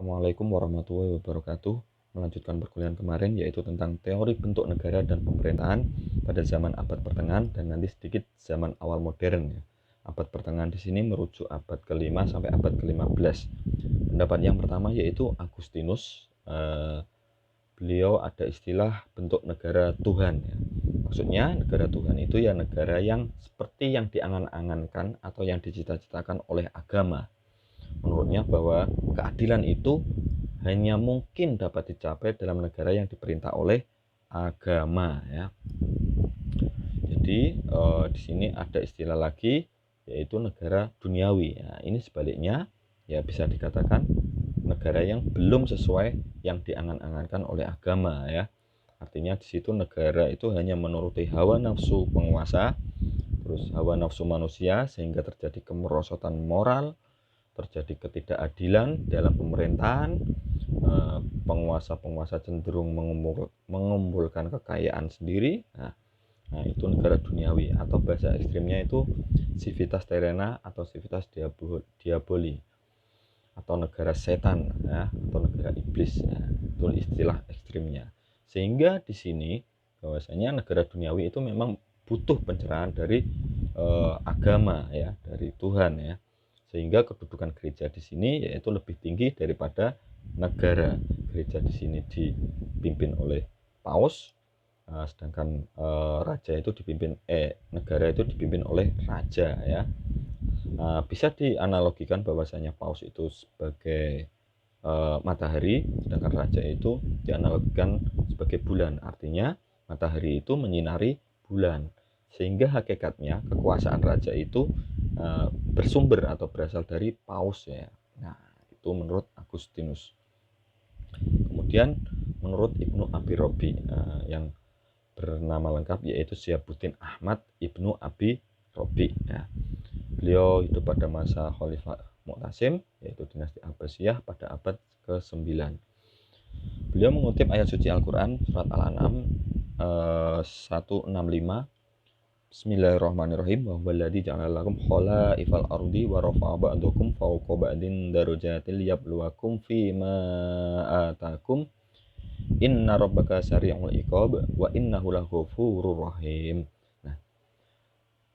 Assalamualaikum warahmatullahi wabarakatuh. Melanjutkan perkuliahan kemarin yaitu tentang teori bentuk negara dan pemerintahan pada zaman abad pertengahan dan nanti sedikit zaman awal modern ya. Abad pertengahan di sini merujuk abad ke-5 sampai abad ke-15. Pendapat yang pertama yaitu Agustinus. Beliau ada istilah bentuk negara Tuhan ya. Maksudnya negara Tuhan itu ya negara yang seperti yang diangan-angankan atau yang dicita-citakan oleh agama. Menurutnya bahwa keadilan itu hanya mungkin dapat dicapai dalam negara yang diperintah oleh agama ya. Jadi di sini ada istilah lagi yaitu negara duniawi. Ya, ini sebaliknya ya bisa dikatakan negara yang belum sesuai yang diangan-angankan oleh agama ya. Artinya di situ negara itu hanya menuruti hawa nafsu penguasa, terus hawa nafsu manusia sehingga terjadi kemerosotan moral, terjadi ketidakadilan dalam pemerintahan, penguasa-penguasa cenderung mengumpulkan kekayaan sendiri. Nah, itu negara duniawi atau bahasa ekstrimnya itu civitas terrena atau civitas diaboli atau negara setan ya, atau negara iblis ya, itu istilah ekstrimnya. Sehingga di sini bahwasanya negara duniawi itu memang butuh pencerahan dari agama ya, dari Tuhan ya. Sehingga kedudukan gereja di sini yaitu lebih tinggi daripada negara. Gereja di sini dipimpin oleh paus, sedangkan raja itu dipimpin negara itu dipimpin oleh raja ya. Bisa dianalogikan bahwasanya paus itu sebagai matahari, sedangkan raja itu dianalogikan sebagai bulan. Artinya matahari itu menyinari bulan, sehingga hakikatnya kekuasaan raja itu bersumber atau berasal dari paus ya. Nah, itu menurut Agustinus. Kemudian menurut Ibnu Abi Robi yang bernama lengkap yaitu Syihabuddin Ahmad Ibnu Abi Robi ya. Beliau hidup pada masa Khalifah Mu'tasim yaitu dinasti Abbasiyah pada abad ke-9. Beliau mengutip ayat suci Al-Quran surat Al-An'am 165. Bismillahirrahmanirrahim. Wa huwallazi ja'ala lakum khalaifal ardi wa rafa'a ba'dakum fawqa ba'din darajatil liyabluwakum fima atakum inna rabbaka sari'ul iqab wa innahu laghafurur rahim. Nah,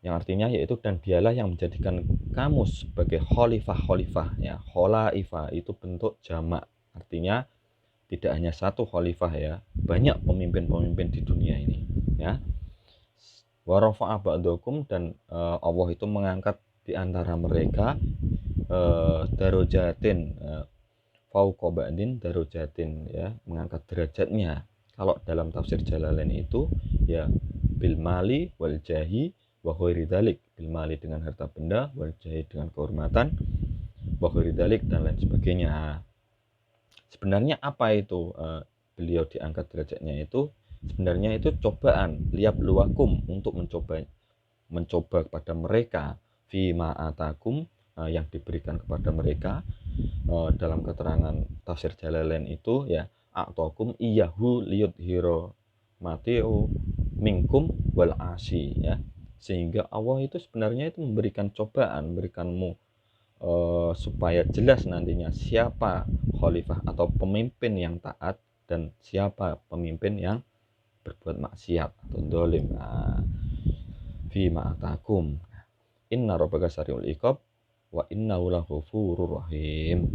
yang artinya yaitu dan dialah yang menjadikan kamu sebagai khalifah ya. Khalaifah itu bentuk jamak, artinya tidak hanya satu khalifah ya, banyak pemimpin-pemimpin di dunia ini ya. Wa rafa'a ba'dakum dan Allah itu mengangkat di antara mereka darajatin fauqa ba'din darajatin ya, mengangkat derajatnya. Kalau dalam tafsir Jalalain itu ya bil mali wal jahi wa ghairi dzalik, bil mali dengan harta benda, wal jahi dengan kehormatan, wa ghairi dzalik dan lain sebagainya. Sebenarnya apa itu beliau diangkat derajatnya itu? Sebenarnya itu cobaan, liab luwakum, untuk mencoba kepada mereka fima atakum yang diberikan kepada mereka. Dalam keterangan tafsir Jalalain itu ya a'takum iyahu liyudhiro mateo minkum wal asi ya, sehingga Allah itu sebenarnya itu memberikan cobaan, memberikanmu supaya jelas nantinya siapa khalifah atau pemimpin yang taat dan siapa pemimpin yang berbuat maksiat atau dolim. Fi ma'atakum inna rabbaka sari'ul iqab wa innahu laghafurur rahim.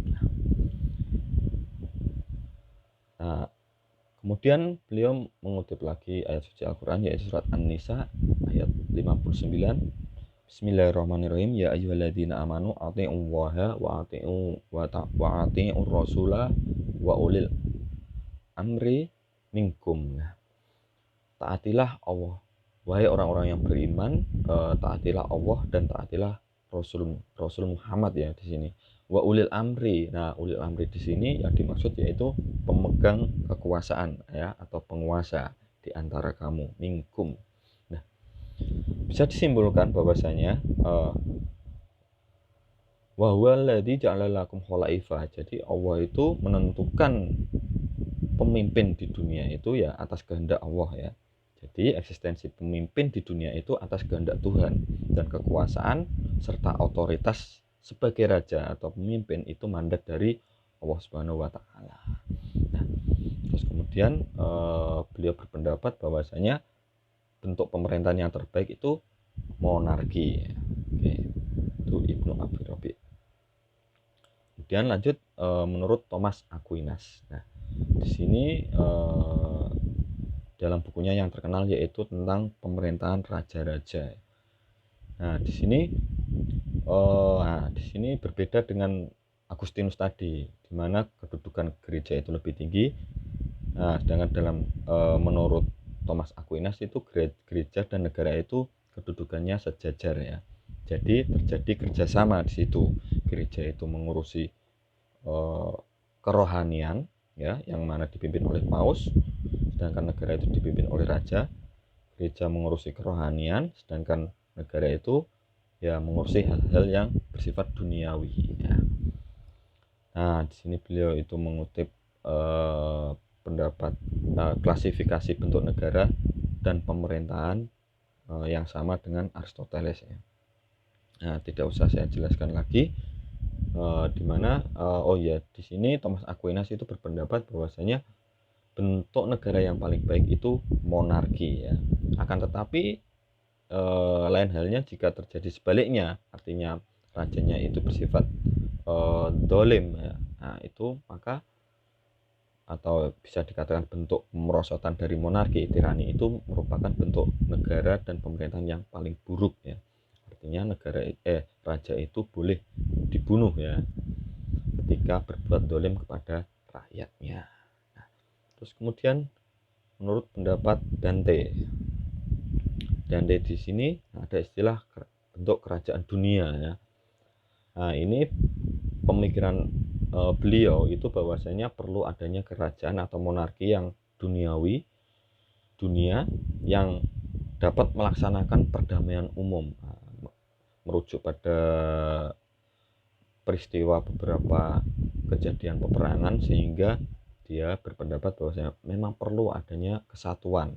Nah, kemudian beliau mengutip lagi ayat suci Al-Quran yaitu surat An-Nisa ayat 59. Bismillahirrahmanirrahim. Ya ayyuhalladzina amanu athi'ullaha wa ati'ur rasula wa ulil amri minkum. Taatilah Allah, wahai orang-orang yang beriman, taatilah Allah dan taatilah Rasul Muhammad ya di sini. Wa ulil amri. Nah, ulil amri di sini yang dimaksud yaitu pemegang kekuasaan ya, atau penguasa di antara kamu, minkum. Nah, bisa disimpulkan bahwasanya wa huwallazi ja'ala lakum khalaifa. Jadi Allah itu menentukan pemimpin di dunia itu ya atas kehendak Allah ya. Jadi eksistensi pemimpin di dunia itu atas kehendak Tuhan, dan kekuasaan serta otoritas sebagai raja atau pemimpin itu mandat dari Allah Subhanahu wa taala. Nah, terus kemudian beliau berpendapat bahwasanya bentuk pemerintahan yang terbaik itu monarki. Oke, itu Ibnu Abi Rabi. Kemudian lanjut menurut Thomas Aquinas. Nah, di sini dalam bukunya yang terkenal yaitu tentang pemerintahan raja-raja. Nah, di sini berbeda dengan Agustinus tadi, di mana kedudukan gereja itu lebih tinggi. Nah, sedangkan dalam menurut Thomas Aquinas itu gereja dan negara itu kedudukannya sejajar ya. Jadi terjadi kerjasama di situ. Gereja itu mengurusi kerohanian ya, yang mana dipimpin oleh paus, sedangkan negara itu dipimpin oleh raja. Gereja mengurusi kerohanian, sedangkan negara itu ya mengurusi hal-hal yang bersifat duniawi ya. Nah, di sini beliau itu mengutip pendapat klasifikasi bentuk negara dan pemerintahan yang sama dengan Aristoteles ya. Nah, tidak usah saya jelaskan lagi di mana di sini Thomas Aquinas itu berpendapat bahwasanya bentuk negara yang paling baik itu monarki ya. Akan tetapi lain halnya jika terjadi sebaliknya, artinya rajanya itu bersifat dolim ya. Nah, itu maka atau bisa dikatakan bentuk pemerosotan dari monarki, tirani itu merupakan bentuk negara dan pemerintahan yang paling buruk ya. Artinya raja itu boleh dibunuh ya ketika berbuat dolim kepada rakyatnya. Nah, terus kemudian menurut pendapat Dante di sini ada istilah bentuk kerajaan dunia ya. Nah, ini pemikiran beliau itu bahwasanya perlu adanya kerajaan atau monarki yang duniawi, dunia yang dapat melaksanakan perdamaian umum. Merujuk pada peristiwa beberapa kejadian peperangan, sehingga dia berpendapat bahwasanya memang perlu adanya kesatuan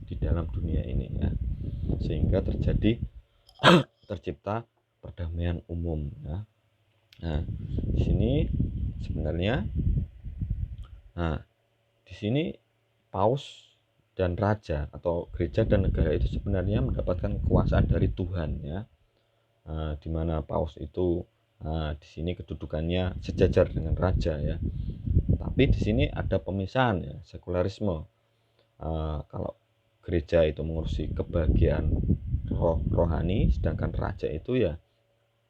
di dalam dunia ini ya, sehingga tercipta perdamaian umum ya. Nah, di sini paus dan raja atau gereja dan negara itu sebenarnya mendapatkan kekuasaan dari Tuhan ya. Di mana paus itu di sini kedudukannya sejajar dengan raja ya. Tapi di sini ada pemisahan ya, sekularisme. Kalau gereja itu mengurusi kebahagiaan rohani, sedangkan raja itu ya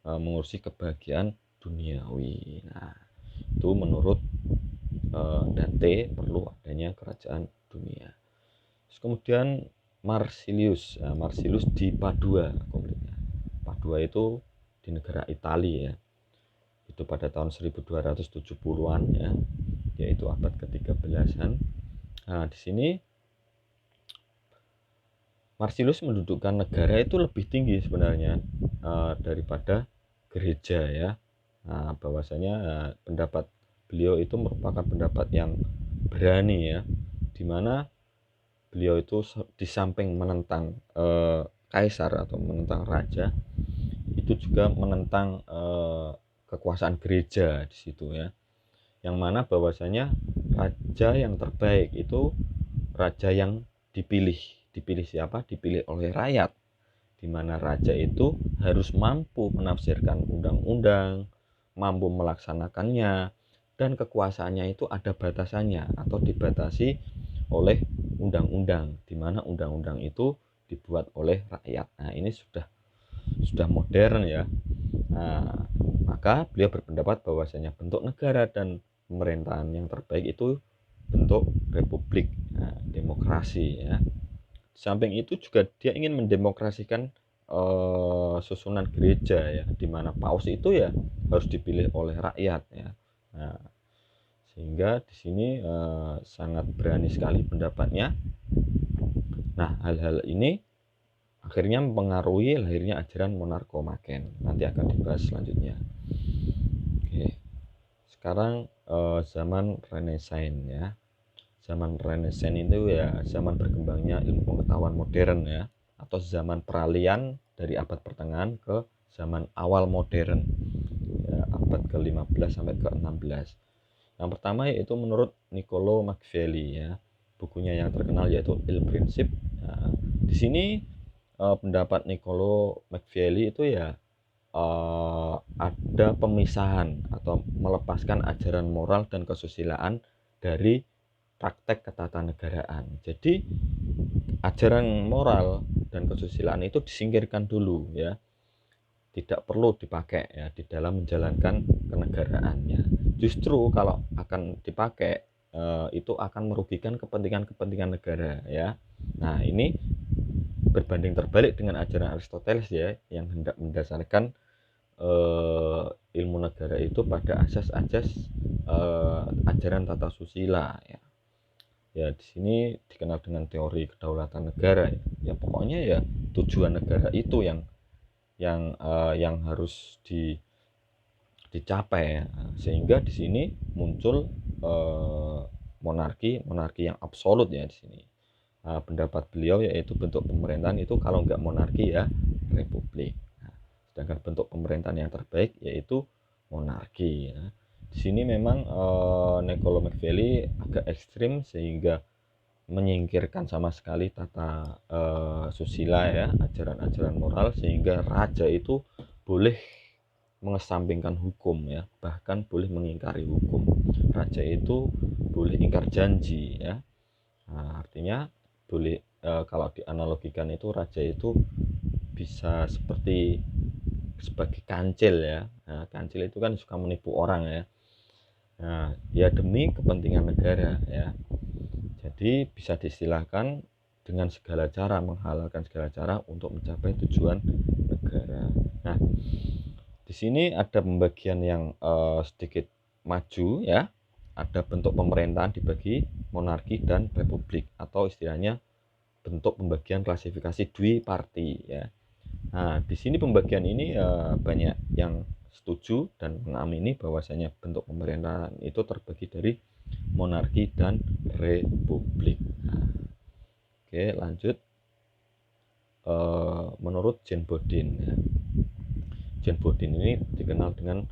mengurusi kebahagiaan duniawi. Nah, itu menurut Dante perlu adanya kerajaan dunia. Terus kemudian Marsilius di Padua konfliknya. Padua itu di negara Italia ya. Itu pada tahun 1270-an ya, yaitu abad ke-13-an. Nah, di sini Marsilius mendudukkan negara itu lebih tinggi sebenarnya daripada gereja ya. Nah, bahwasanya pendapat beliau itu merupakan pendapat yang berani ya, dimana beliau itu di samping menentang kaisar atau menentang raja, itu juga menentang kekuasaan gereja di situ ya. Yang mana bahwasanya raja yang terbaik itu raja yang dipilih siapa? Dipilih oleh rakyat, di mana raja itu harus mampu menafsirkan undang-undang, mampu melaksanakannya, dan kekuasaannya itu ada batasannya atau dibatasi oleh undang-undang, di mana undang-undang itu dibuat oleh rakyat. Nah, ini sudah modern ya. Nah, maka beliau berpendapat bahwasanya bentuk negara dan pemerintahan yang terbaik itu bentuk republik, demokrasi ya. Samping itu juga dia ingin mendemokrasikan susunan gereja ya, di mana paus itu ya harus dipilih oleh rakyat ya. Nah, sehingga di sini sangat berani sekali pendapatnya. Nah, hal-hal ini akhirnya mempengaruhi lahirnya ajaran monarkomaken. Nanti akan dibahas selanjutnya. Oke. Sekarang zaman Renaissance ya. Zaman Renaissance itu ya zaman berkembangnya ilmu pengetahuan modern ya, atau zaman peralihan dari abad pertengahan ke zaman awal modern ya, abad ke-15 sampai ke-16. Yang pertama yaitu menurut Niccolo Machiavelli ya. Bukunya yang terkenal yaitu Il Principe. Nah, di sini pendapat Niccolo Machiavelli itu ya ada pemisahan atau melepaskan ajaran moral dan kesusilaan dari praktek ketatanegaraan. Jadi ajaran moral dan kesusilaan itu disingkirkan dulu ya, tidak perlu dipakai ya di dalam menjalankan kenegaraannya. Justru kalau akan dipakai itu akan merugikan kepentingan negara ya. Nah, ini berbanding terbalik dengan ajaran Aristoteles ya, yang hendak mendasarkan ilmu negara itu pada asas-asas ajaran tata susila ya. Ya, di sini dikenal dengan teori kedaulatan negara ya. Ya pokoknya ya tujuan negara itu yang harus dicapai ya. Sehingga di sini muncul monarki yang absolut ya di sini. Pendapat beliau yaitu bentuk pemerintahan itu kalau nggak monarki ya republik. Sedangkan bentuk pemerintahan yang terbaik yaitu monarki ya. Di sini memang Niccolo Machiavelli agak ekstrim sehingga menyingkirkan sama sekali tata susila ya, ajaran-ajaran moral, sehingga raja itu boleh mengesampingkan hukum ya, bahkan boleh mengingkari hukum. Raja itu boleh ingkar janji ya. Nah, artinya boleh kalau dianalogikan itu raja itu bisa seperti sebagai kancil ya. Nah, kancil itu kan suka menipu orang ya. Nah, ya demi kepentingan negara ya. Jadi bisa diistilahkan dengan segala cara, menghalalkan segala cara untuk mencapai tujuan negara. Nah, di sini ada pembagian yang sedikit maju ya. Ada bentuk pemerintahan dibagi monarki dan republik, atau istilahnya bentuk pembagian klasifikasi dwiparti ya. Nah, di sini pembagian ini banyak yang setuju dan mengamini bahwasanya bentuk pemerintahan itu terbagi dari monarki dan republik. Nah, oke, lanjut. Menurut Jean Bodin ya. Jean Bodin ini dikenal dengan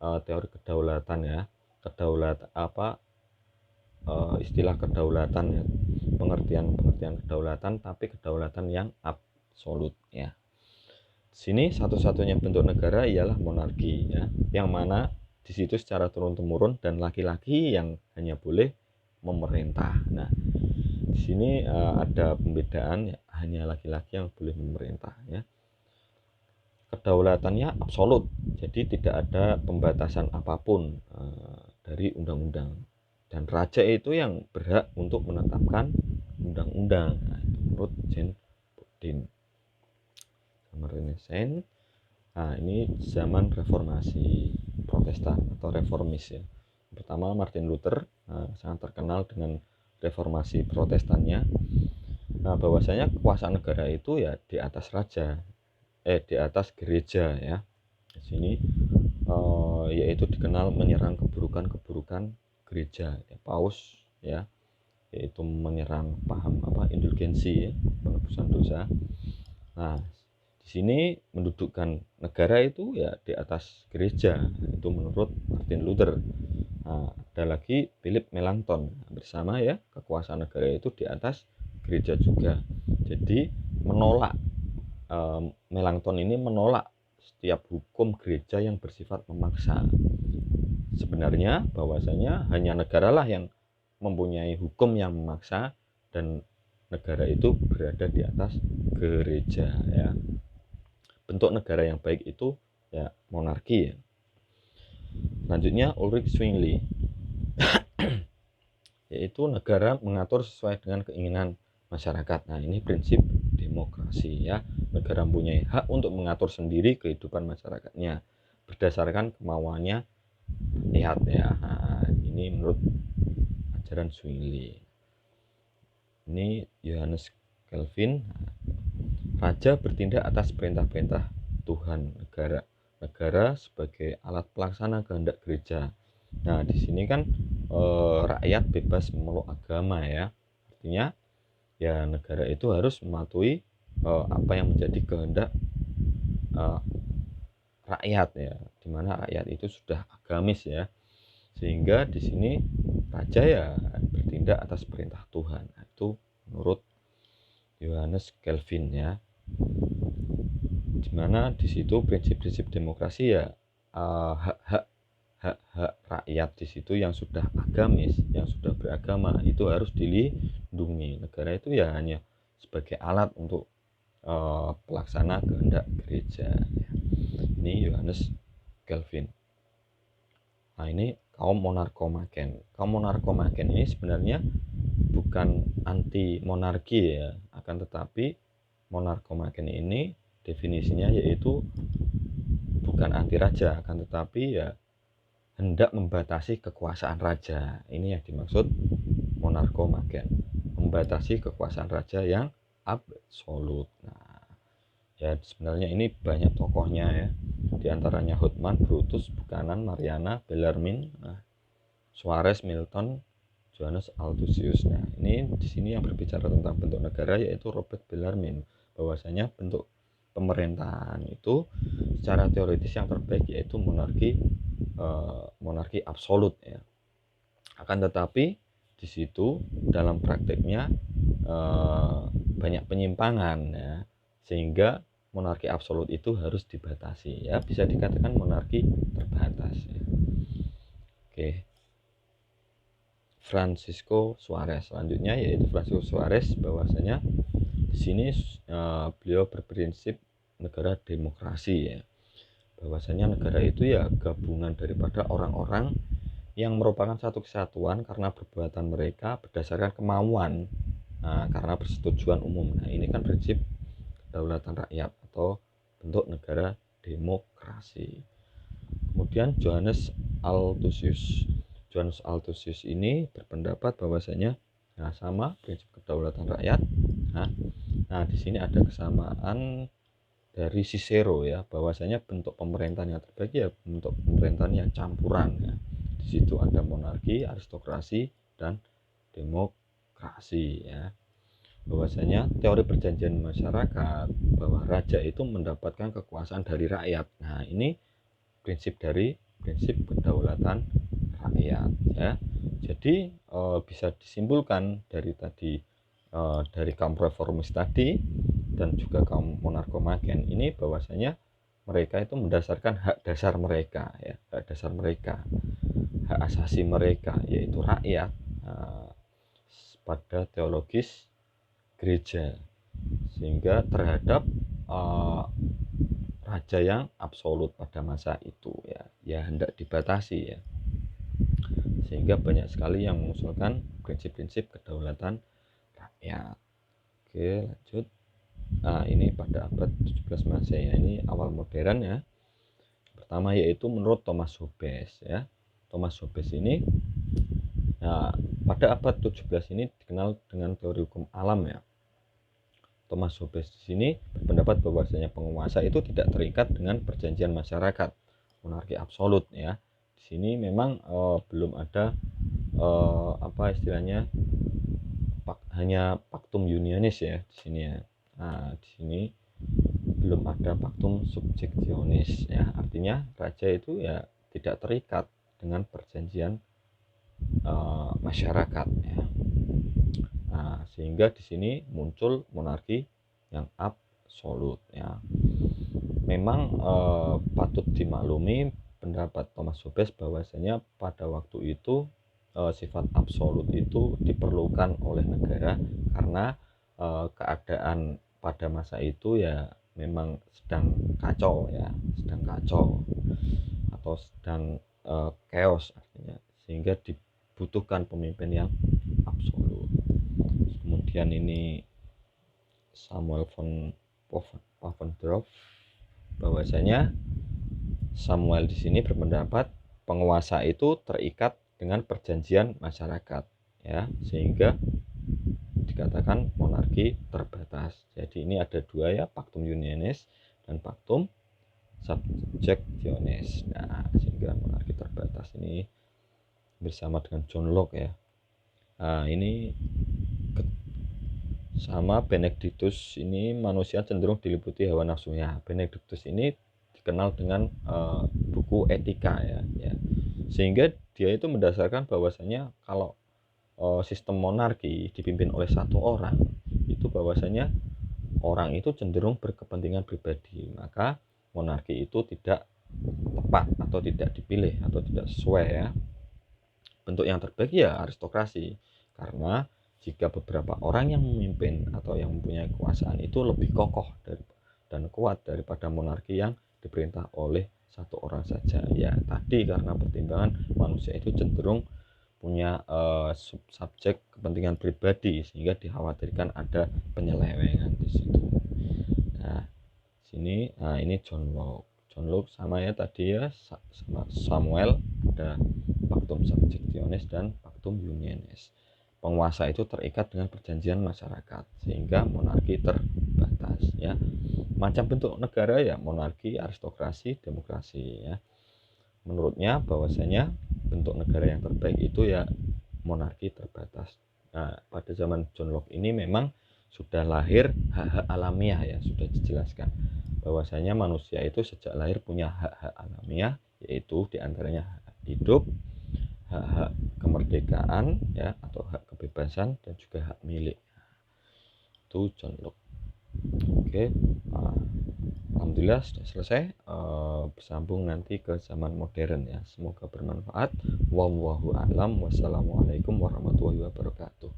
teori kedaulatan ya. Kedaulatan apa? Istilah kedaulatan ya. Pengertian kedaulatan, tapi kedaulatan yang absolut ya. Sini satu-satunya bentuk negara ialah monarki ya, yang mana di situ secara turun-temurun dan laki-laki yang hanya boleh memerintah. Nah, di sini ada pembedaan ya, hanya laki-laki yang boleh memerintah ya. Kedaulatannya absolut, jadi tidak ada pembatasan apapun dari undang-undang, dan raja itu yang berhak untuk menetapkan undang-undang. Nah, itu menurut Jean Bodin. Renaissance. Nah, ini zaman reformasi Protestan atau reformis ya. Pertama Martin Luther, sangat terkenal dengan reformasi Protestannya. Nah, bahwasanya kekuasaan negara itu ya di atas raja, di atas gereja ya. Di sini yaitu dikenal menyerang keburukan-keburukan gereja, ya, paus ya, yaitu menyerang paham indulgensi ya, penebusan dosa. Nah, di sini mendudukkan negara itu ya di atas gereja, itu menurut Martin Luther. Nah, ada lagi Philip Melanchthon bersama ya, kekuasaan negara itu di atas gereja juga. Jadi menolak, Melanchthon ini menolak setiap hukum gereja yang bersifat memaksa. Sebenarnya bahwasanya hanya negaralah yang mempunyai hukum yang memaksa, dan negara itu berada di atas gereja ya. Bentuk negara yang baik itu ya monarki ya. Selanjutnya Ulrich Zwingli yaitu negara mengatur sesuai dengan keinginan masyarakat. Nah, ini prinsip demokrasi ya. Negara mempunyai hak untuk mengatur sendiri kehidupan masyarakatnya berdasarkan kemauannya rakyat ya. Nah, ini menurut ajaran Zwingli. Ini Johannes Calvin. Raja bertindak atas perintah-perintah Tuhan negara sebagai alat pelaksana kehendak gereja. Nah, di sini kan rakyat bebas memeluk agama ya. Artinya ya negara itu harus mematuhi apa yang menjadi kehendak rakyat ya. di mana rakyat itu sudah agamis ya, sehingga di sini raja ya bertindak atas perintah Tuhan. Nah, itu menurut Johannes Calvin ya, dimana di situ prinsip-prinsip demokrasi ya, hak-hak rakyat di situ yang sudah agamis, yang sudah beragama itu harus dilindungi. Negara itu ya hanya sebagai alat untuk pelaksana kehendak gereja. Ini Johannes Calvin. Nah, ini kaum monarkomaken. Kaum monarkomaken ini sebenarnya bukan anti monarki ya, akan tetapi monarkomaken ini definisinya yaitu bukan anti raja, akan tetapi ya hendak membatasi kekuasaan raja. Ini yang dimaksud monarkomaken, membatasi kekuasaan raja yang absolut. Nah, ya sebenarnya ini banyak tokohnya ya, di antaranya Houtman, Brutus, Buchanan, Mariana, Bellarmine, Suarez, Milton, Johannes Althusius. Nah, ini di sini yang berbicara tentang bentuk negara yaitu Robert Bellarmine, bahwasanya bentuk pemerintahan itu secara teoritis yang terbaik yaitu monarki absolut ya. Akan tetapi di situ dalam prakteknya banyak penyimpangan ya, sehingga monarki absolut itu harus dibatasi ya, bisa dikatakan monarki terbatas ya. Oke. Francisco Suarez selanjutnya yaitu Francisco Suarez, bahwasanya di sini beliau berprinsip negara demokrasi ya, bahwasanya negara itu ya gabungan daripada orang-orang yang merupakan satu kesatuan karena perbuatan mereka berdasarkan kemauan, karena persetujuan umum. Nah, ini kan prinsip kedaulatan rakyat atau bentuk negara demokrasi. Kemudian Johannes Althusius ini berpendapat bahwasanya sama prinsip kedaulatan rakyat. Nah, di sini ada kesamaan dari Cicero ya, bahwasanya bentuk pemerintahan yang terbaik ya bentuk pemerintahan yang campuran ya. Di situ ada monarki, aristokrasi, dan demokrasi ya. Bahwasanya teori perjanjian masyarakat bahwa raja itu mendapatkan kekuasaan dari rakyat. Nah, ini prinsip kedaulatan rakyat ya. Jadi bisa disimpulkan dari tadi, dari kaum reformis tadi dan juga kaum monarkomaken ini, bahwasanya mereka itu mendasarkan hak dasar mereka ya, hak dasar mereka, hak asasi mereka yaitu rakyat pada teologis gereja, sehingga terhadap raja yang absolut pada masa itu ya hendak dibatasi ya, sehingga banyak sekali yang mengusulkan prinsip-prinsip kedaulatan rakyat. Oke, lanjut. Ini pada abad 17 Masehi ya, ini awal modern ya. Pertama yaitu menurut Thomas Hobbes ya. Thomas Hobbes ini pada abad 17 ini dikenal dengan teori hukum alam ya. Thomas Hobbes di sini berpendapat bahwasanya penguasa itu tidak terikat dengan perjanjian masyarakat, monarki absolut ya. Di sini memang belum ada istilahnya hanya Pactum Unionis ya di sini ya. Nah, di sini belum ada Pactum Subjectionis ya, artinya raja itu ya tidak terikat dengan perjanjian masyarakat ya. Nah, sehingga di sini muncul monarki yang absolut ya. Memang patut dimaklumi pendapat Thomas Hobbes bahwasanya pada waktu itu sifat absolut itu diperlukan oleh negara karena keadaan pada masa itu ya memang sedang kacau ya, sedang kacau atau sedang chaos artinya, sehingga dibutuhkan pemimpin yang absolut. Kemudian ini Samuel von Pfaffendorf, bahwasanya Samuel di sini berpendapat penguasa itu terikat dengan perjanjian masyarakat ya, sehingga dikatakan monarki terbatas. Jadi ini ada dua ya, Pactum Unionis dan Pactum Subjectionis. Nah, sehingga monarki terbatas ini bersama dengan John Locke ya. Nah, ini sama Benedictus ini manusia cenderung diliputi hawa nafsunya. Benedictus ini dikenal dengan buku Etika ya. Sehingga dia itu mendasarkan bahwasanya kalau sistem monarki dipimpin oleh satu orang, itu bahwasanya orang itu cenderung berkepentingan pribadi, maka monarki itu tidak tepat atau tidak dipilih atau tidak sesuai ya. Bentuk yang terbaik ya aristokrasi, karena jika beberapa orang yang memimpin atau yang mempunyai kekuasaan itu lebih kokoh dan kuat daripada monarki yang diperintah oleh satu orang saja ya. Tadi karena pertimbangan manusia itu cenderung punya subjek kepentingan pribadi, sehingga dikhawatirkan ada penyelewengan di situ. Nah, ini John Locke. John Locke sama ya tadi ya, sama Samuel, ada Pactum Subjectionis dan Pactum Unionis. Penguasa itu terikat dengan perjanjian masyarakat, sehingga monarki terbatas ya. Macam bentuk negara ya monarki, aristokrasi, demokrasi ya. Menurutnya bahwasanya bentuk negara yang terbaik itu ya monarki terbatas. Nah, pada zaman John Locke ini memang sudah lahir hak-hak alamiah ya, sudah dijelaskan bahwasanya manusia itu sejak lahir punya hak-hak alamiah, yaitu diantaranya hak hidup, hak-hak kemerdekaan ya atau hak kebebasan, dan juga hak milik. Itu John Locke. Oke, alhamdulillah sudah selesai. Bersambung nanti ke zaman modern ya. Semoga bermanfaat. Wallahu a'lam. Wassalamualaikum warahmatullahi wabarakatuh.